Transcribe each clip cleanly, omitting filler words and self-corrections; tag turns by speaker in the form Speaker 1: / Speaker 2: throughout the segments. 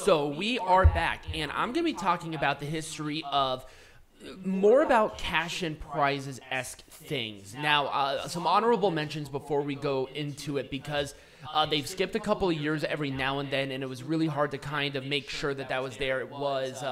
Speaker 1: So we are back, and I'm going to be talking about the history of more about cash-in prizes-esque things. Now, some honorable mentions before we go into it, because they've skipped a couple of years every now and then, and it was really hard to kind of make sure that that was there. It was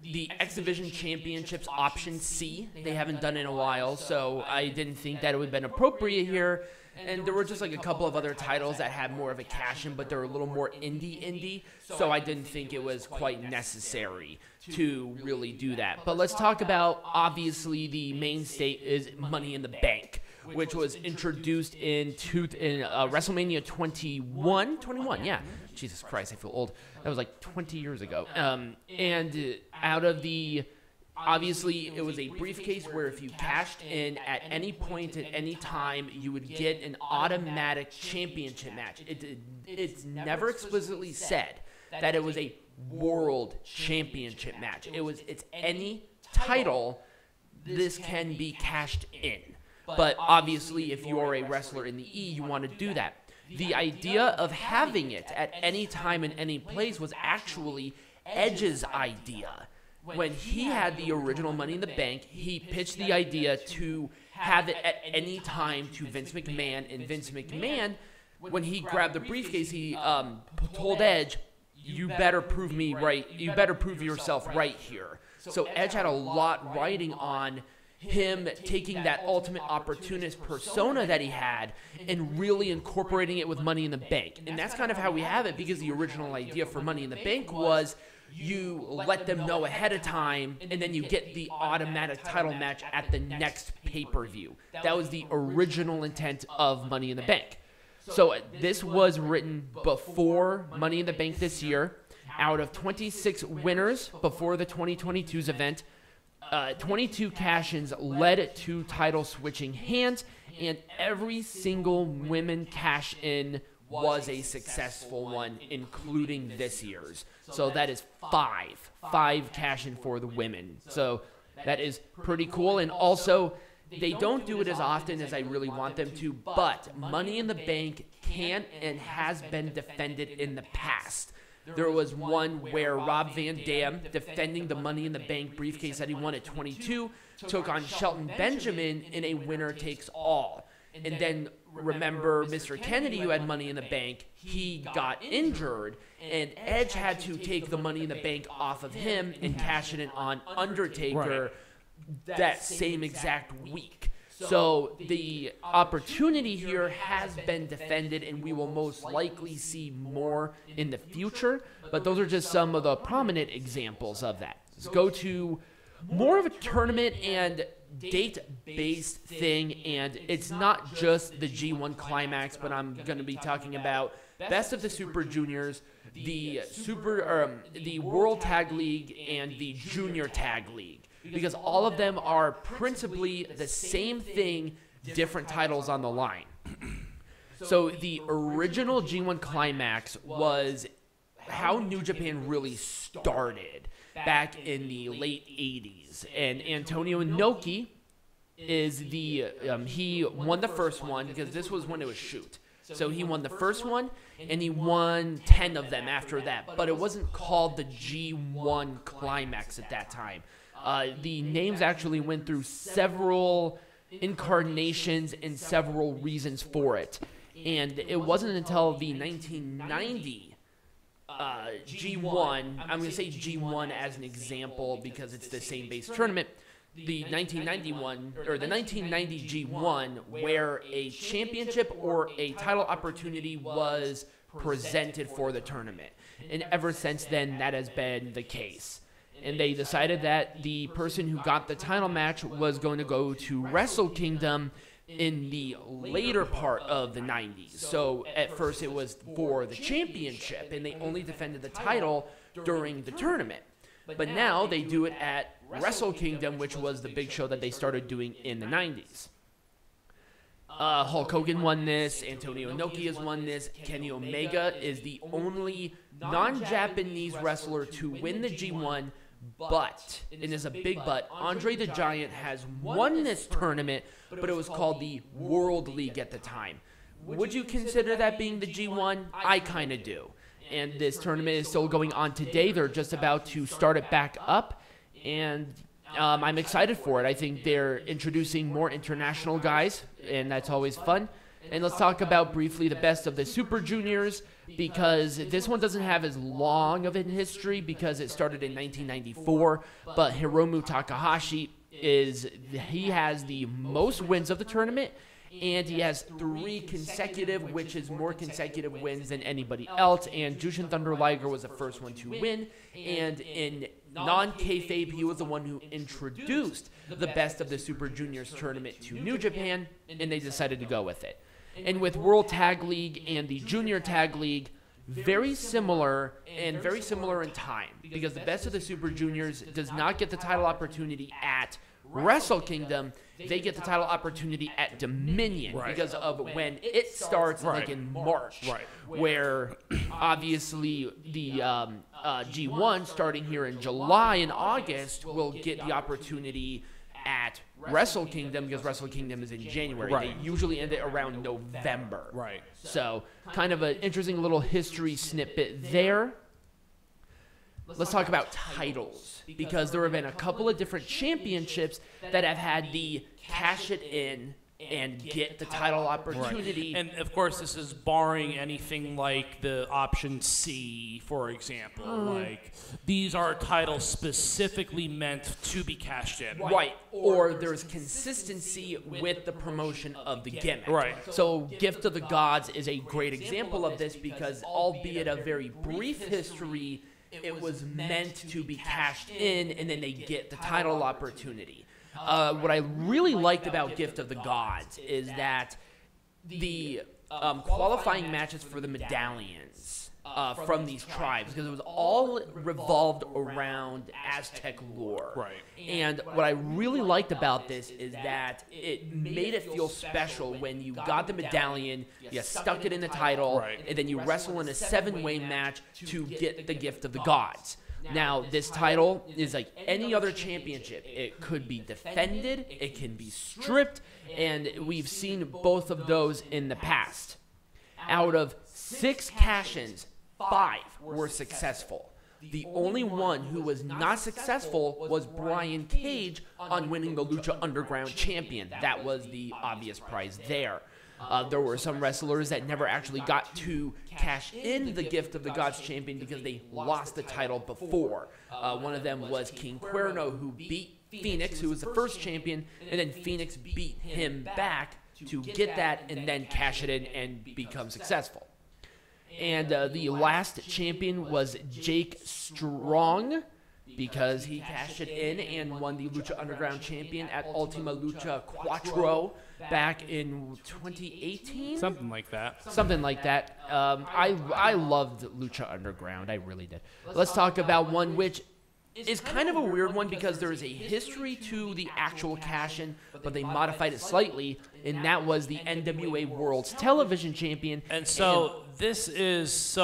Speaker 1: the X Division Championships Option C. They haven't done it in a while, so I didn't think that it would have been appropriate here. And there were just like a couple of other titles that had more of a cash-in, but they're a little more indie, so I didn't think it was quite necessary to really do that. But let's talk about, obviously, the mainstay is Money in the Bank, which was introduced in WrestleMania 21, yeah. Jesus Christ, I feel old. That was like 20 years ago. And out of the... Obviously, it was a briefcase where if you cashed in at any point at any time, you would get an automatic championship match. It's never explicitly said that it was a world championship match. It's any title. This can be cashed in. But obviously, if you are a wrestler in the E, you want to do that. The idea of having it at any time in any place was actually Edge's idea. When he had the original Money in the Bank, he pitched the idea to have it at any time to Vince McMahon, and Vince McMahon, when he grabbed the briefcase, he told Edge, you better prove me right, you better prove yourself right here. So Edge had a lot riding on him taking that ultimate opportunist persona that he had and really incorporating it with Money in the Bank. And that's kind of how we have it, because the original idea for Money in the Bank was you let them know ahead of time, and then you get the automatic title match at the next pay-per-view. That was the original intent of Money in the Bank. So this was written before Money in the Bank this year. Out of 26 winners before the 2022's event, 22 cash-ins led to title switching hands, and every single women cash-in was a successful one, including this year's. So that is five cash-in for the women. So that is pretty cool. And also, they don't do it as often as I really want them to, but Money in the Bank can and has been defended in the past. There was one where Rob Van Dam, defending the Money in the Bank briefcase that he won at 22, took on Shelton Benjamin in a winner-takes-all. And then, remember, Mr. Kennedy, who had Money in the Bank, he got injured, and Edge had to take the Money in the Bank off of him and cash it in on Undertaker that same exact week. So the opportunity here has been defended, and we will most likely see more in the future, but those are just some of the prominent examples of that. Let's go to more of a tournament and date-based thing, and it's not just the G1 Climax, but I'm going to be talking about Best of the Super Juniors, the World Tag League, and the Junior Tag League, because all of them are principally the same thing, different titles on the line. So the original G1 Climax was how New Japan really started back in the late 80s. And Antonio Inoki is he won the first one, because this was when it was shoot. So he won the first one, and he won 10 of them after that. But it wasn't called the G1 Climax at that time. The names actually went through several incarnations and several reasons for it. And it wasn't until the 1990 G1, I'm going to say G1 as an example because it's the same base tournament, the 1990 G1, where a championship or a title opportunity was presented for the tournament. And ever since then, that has been the case. And they decided that the person who got the title match was going to go to Wrestle Kingdom in the later part of the 90s. So at first it was for the championship, and they only defended the title during the tournament. But now they do it at Wrestle Kingdom, which was the big show that they started doing in the 90s. Hulk Hogan won this. Antonio Inoki has won this. Kenny Omega is the only non-Japanese wrestler to win the G1, but, and there's a big but, Andre the Giant has won this tournament, but it was called the World League at the time. Would you consider that being the G1? I kind of do. and this tournament is still going on today. They're just about to start it back up, and I'm excited for it. I think they're introducing more international guys, and that's always fun. And let's talk about briefly the best of the Super Juniors, because this one doesn't have as long of a history because it started in 1994, but Hiromu Takahashi he has the most wins of the tournament, and he has 3 consecutive, which is more consecutive wins than anybody else, and Jushin Thunder Liger was the first one to win, and in non-kayfabe, he was the one who introduced the best of the Super Juniors tournament to New Japan, and they decided to go with it. And with World Tag League and the Junior Tag League, very similar in time, because the best of the Super Juniors does not get the title opportunity at Wrestle Kingdom. They get the title opportunity at Dominion because of when it starts, like in March, where obviously the G1 starting here in July and August will get the opportunity at Wrestle Kingdom, because Wrestle Kingdom is in January. They usually end it around November. So kind of an interesting little history snippet there. Let's talk about titles, because there have been a couple of different championships that have had the cash it in and get the title opportunity.
Speaker 2: And of course, this is barring anything like the option C, for example. Like, these are titles specifically meant to be cashed in.
Speaker 1: Or there's consistency with the promotion of the gimmick. So Gift of the Gods is a great example of this, because albeit a very brief history, it was meant to be cashed in, and then they get the title opportunity. What I really liked about Gift of the Gods is that the qualifying matches for the medallions from these tribes, because it was all revolved around Aztec lore. And what I really liked about this is that it made it feel special when you got the medallion, you stuck it in the title, and then you wrestle in a 7-way match to get the Gift of the Gods. Now, this title is like any other championship. It could be defended, it can be stripped, and we've seen both of those in the past. Out of 6 cash-ins, 5 were successful. The only one who was not successful was Brian Cage on winning the Lucha Underground champion. That was the obvious prize there. There were some wrestlers that never actually got to cash in the Gift of the Gods champion because they lost the title before. One of them was King Cuerno, who beat Phoenix, who was the first champion, and then Phoenix beat him back to get that and then cash it in and become successful. And the last champion was Jake Strong, because he cashed it in and won the Lucha Underground champion at Ultima Lucha Quattro back in 2018?
Speaker 2: Something like that.
Speaker 1: I loved Lucha Underground. I really did. Let's talk about one which is kind of a weird one, because there is a history to the actual cash-in, but they modified it slightly, and that was the NWA World's Television Champion.
Speaker 2: And so this is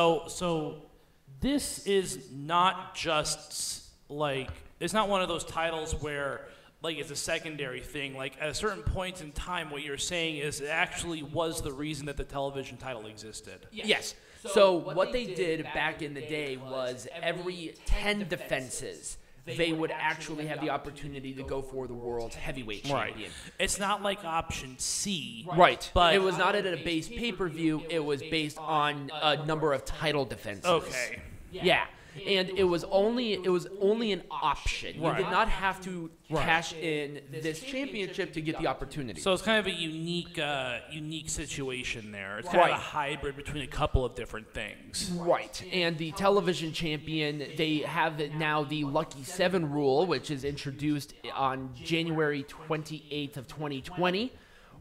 Speaker 2: this is not just like, it's not one of those titles where like it's a secondary thing. Like at a certain point in time, what you're saying is it actually was the reason that the television title existed.
Speaker 1: Yes. So what they did back in the day was every 10 defenses, they would actually have the opportunity to go for the world's heavyweight champion.
Speaker 2: It's not like option C.
Speaker 1: But it was not at a base pay-per-view. It was based on a number of title defenses.
Speaker 2: Okay.
Speaker 1: Yeah. And it was only an option. You did not have to cash in this championship to get the opportunity.
Speaker 2: So it's kind of a unique situation there. It's kind of a hybrid between a couple of different things.
Speaker 1: And the television champion, they have now the Lucky 7 rule, which is introduced on January 28th of 2020.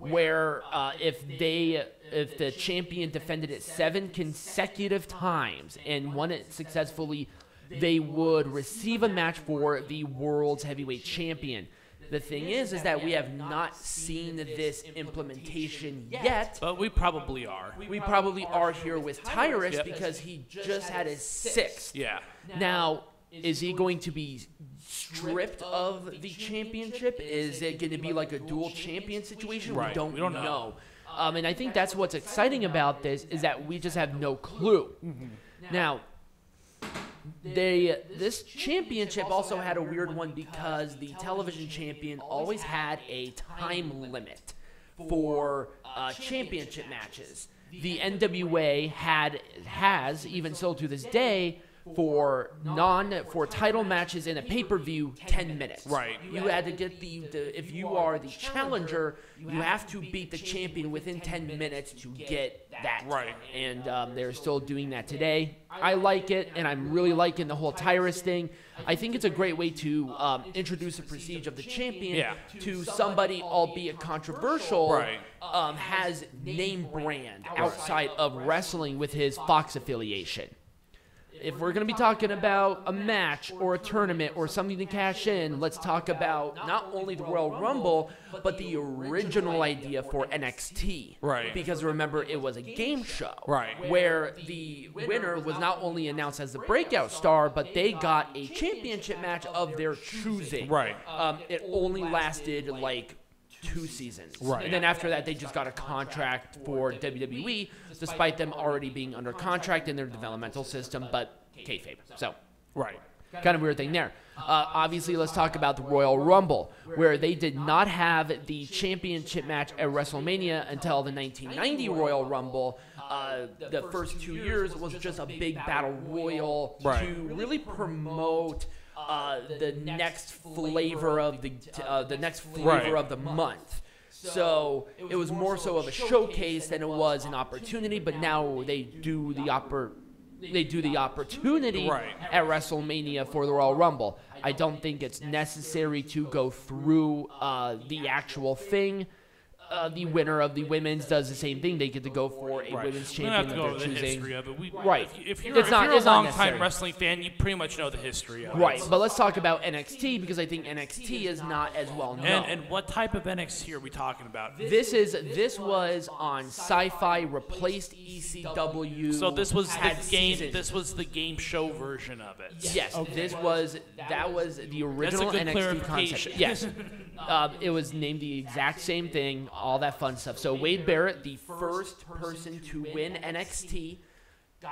Speaker 1: Where if the champion defended it 7 consecutive times and won it successfully, they would receive a match for the world's heavyweight champion. The thing is that we have not seen this implementation yet.
Speaker 2: But we probably are.
Speaker 1: We probably are here with Tyrus because he just had his 6th.
Speaker 2: Yeah.
Speaker 1: Now, is he going to be stripped of the championship? Is it going to be like a dual champion situation? We don't know. And I think that's what's exciting about this, is that we just have no clue. Now, this championship also had a weird one because the television champion always had a time limit for championship matches. The NWA has, even still to this day, for title matches in a pay-per-view, 10 minutes.
Speaker 2: Right.
Speaker 1: You had to get if you are the challenger, you have to beat the champion within 10 minutes to get that.
Speaker 2: Right.
Speaker 1: And they're still doing that today. I like it, and I'm really liking the whole Tyrus thing. I think it's a great way to introduce the prestige of the champion to somebody, albeit controversial, has name brand outside of wrestling with his Fox affiliation. If we're going to be talking about a match or a tournament or something to cash in, let's talk about not only the Royal Rumble, but the original idea for NXT.
Speaker 2: Right.
Speaker 1: Because remember, it was a game show.
Speaker 2: Right.
Speaker 1: Where the winner was not only announced as the breakout star, but they got a championship match of their choosing.
Speaker 2: Right.
Speaker 1: It only lasted like 2 seasons.
Speaker 2: Right.
Speaker 1: And then after that, they just got a contract for WWE, despite them already being under contract in their developmental system, but kayfabe. So, kind of weird thing there. Obviously, let's talk about the Royal Rumble, where they did not have the championship match at WrestleMania until the 1990 Royal Rumble. The first 2 years was just a big battle royal to really promote the next flavor of the month. So it was more so of a showcase than it was an opportunity. But now they do the opportunity at WrestleMania for the Royal Rumble. I don't think it's necessary to go through the actual thing. The winner of the women's does the same thing. They get to go for a women's champion that they're choosing.
Speaker 2: History of it. If you're
Speaker 1: It's not
Speaker 2: a long-time
Speaker 1: necessary.
Speaker 2: wrestling fan, you pretty much know the history of it.
Speaker 1: Right, but let's talk about NXT because I think NXT is not as well known.
Speaker 2: And what type of NXT are we talking about?
Speaker 1: This was on Sci-Fi, replaced ECW.
Speaker 2: So this was the game.
Speaker 1: seasons.
Speaker 2: This was the game show version of it.
Speaker 1: Yes, that was the original
Speaker 2: That's a good
Speaker 1: NXT
Speaker 2: clarification.
Speaker 1: concept. Yes, it was named the exact same thing, all that fun stuff. So Wade Barrett, the first person to win NXT,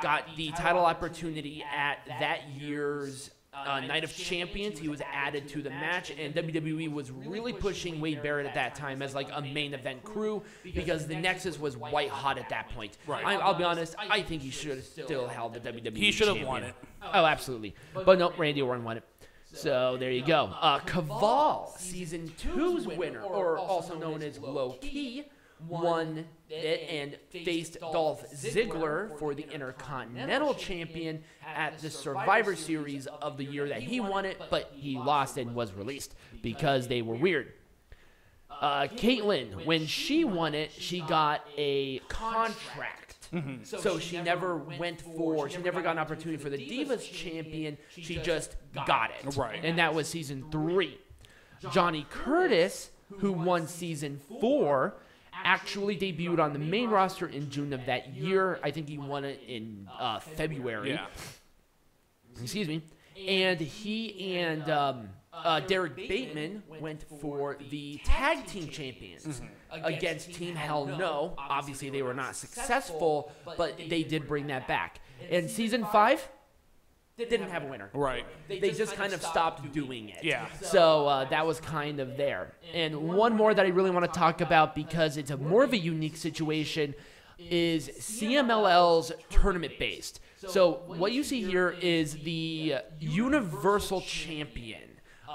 Speaker 1: got the title opportunity at that year's Night of Champions. He was added to the match, and WWE was really pushing Wade Barrett at that time as like a main event crew because the Nexus was white hot at that point.
Speaker 2: Right.
Speaker 1: I'll be honest, I think he should have still held the WWE
Speaker 2: He should have
Speaker 1: champion.
Speaker 2: won it.
Speaker 1: Oh, absolutely. But no, Randy Orton won it. So there you go. Caval, Season 2's winner, or also known as Low Key, won it and faced Dolph Ziggler for the Intercontinental Champion at the Survivor Series of the year that he won it, but he lost and was released because they were weird. Caitlyn, when she won it, she got a contract. Mm-hmm. So she never got an opportunity for the Divas Champion. She just got it.
Speaker 2: Right.
Speaker 1: And that was Season 3. Johnny Curtis, who won Season 4, actually debuted on the main roster in June of that year. I think he won it in February.
Speaker 2: Yeah.
Speaker 1: Excuse me. And he and Derek Bateman went for the tag team champions against Team Hell No. Obviously, they were not successful, but they did bring that back. And Season 5 didn't have a winner.
Speaker 2: Right.
Speaker 1: They just kind of stopped doing it.
Speaker 2: Yeah.
Speaker 1: So that was kind of there. And one more that I really want to talk about because it's more of a unique situation is CMLL's tournament-based. So what you see here is the Universal Champion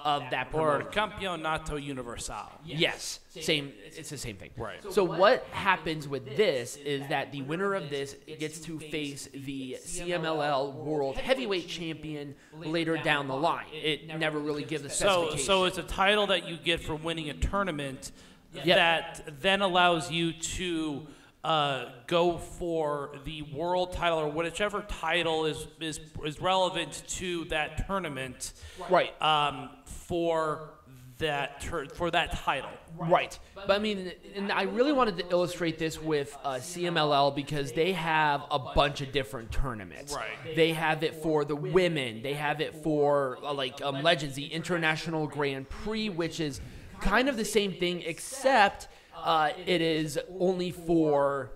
Speaker 1: of that
Speaker 2: Or
Speaker 1: promotion.
Speaker 2: Campeonato Universal.
Speaker 1: Yes, same. It's the same thing.
Speaker 2: Right.
Speaker 1: So what happens with this is that the winner of this gets to face the CMLL World Heavyweight Champion later down the line. It never really gives a specification.
Speaker 2: So it's a title that you get for winning a tournament that then allows you to go for the world title or whichever title is relevant to that tournament.
Speaker 1: Right.
Speaker 2: For that title.
Speaker 1: Right. But I mean, and I really wanted to illustrate this with CMLL because they have a bunch of different tournaments.
Speaker 2: Right.
Speaker 1: They have it for the women. They have it for Legends, the International Grand Prix, which is kind of the same thing, except it is only for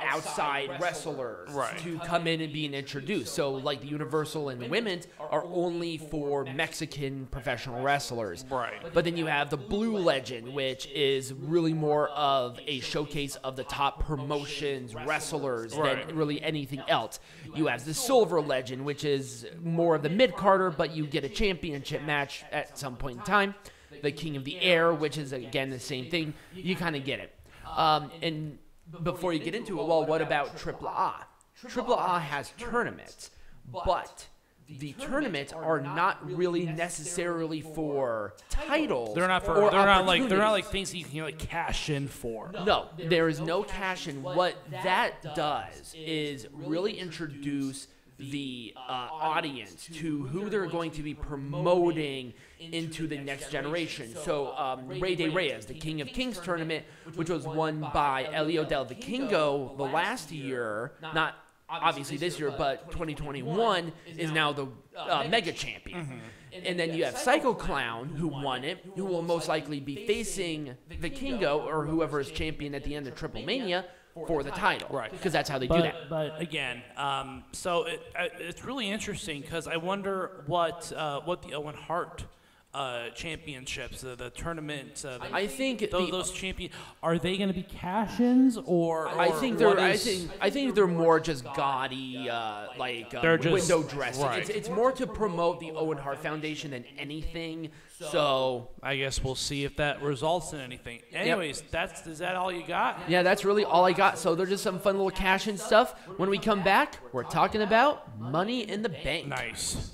Speaker 1: outside wrestlers
Speaker 2: Right.
Speaker 1: to come in and being introduced. So like the Universal and the Women's are only for Mexican professional wrestlers.
Speaker 2: Right.
Speaker 1: But then you have the Blue Legend, which is really more of a showcase of the top promotions, wrestlers, than really anything else. You have the Silver Legend, which is more of the mid-carder, but you get a championship match at some point in time. The King of the Air, which is, again, the same thing. You kind of get it. And before you get into it, well, what about AAA? AAA has tournaments, but the tournaments are not really necessarily for titles.
Speaker 2: They're not for.
Speaker 1: or
Speaker 2: They're not like
Speaker 1: opportunities.
Speaker 2: things that you can like cash in for.
Speaker 1: No, there is no cash in. What that does is really introduce the audience to who they're going to be promoting into the next generation. So Rey de Reyes, the King of Kings tournament, which was won by Elio Del Vikingo the last year, not obviously this year, but 2021 is now the mega champion. And then you have Psycho Clown, who won it, who will most likely be facing Vikingo or whoever is champion at the end of Triple Mania for the title.
Speaker 2: Right.
Speaker 1: Because that's how they do that.
Speaker 2: But again, so it's really interesting because I wonder what the Owen Hart championships, the tournament.
Speaker 1: I think
Speaker 2: those champion are they going to be cash-ins or
Speaker 1: I think they're more just gaudy,
Speaker 2: They're just-
Speaker 1: window dressing.
Speaker 2: right.
Speaker 1: It's more to promote the Owen Hart Foundation than anything. So
Speaker 2: I guess we'll see if that results in anything. Anyways, is that all you got?
Speaker 1: yeah, that's really all I got. So there's just some fun little cash-in stuff. When we come back, we're talking about Money in the Bank.
Speaker 2: Nice.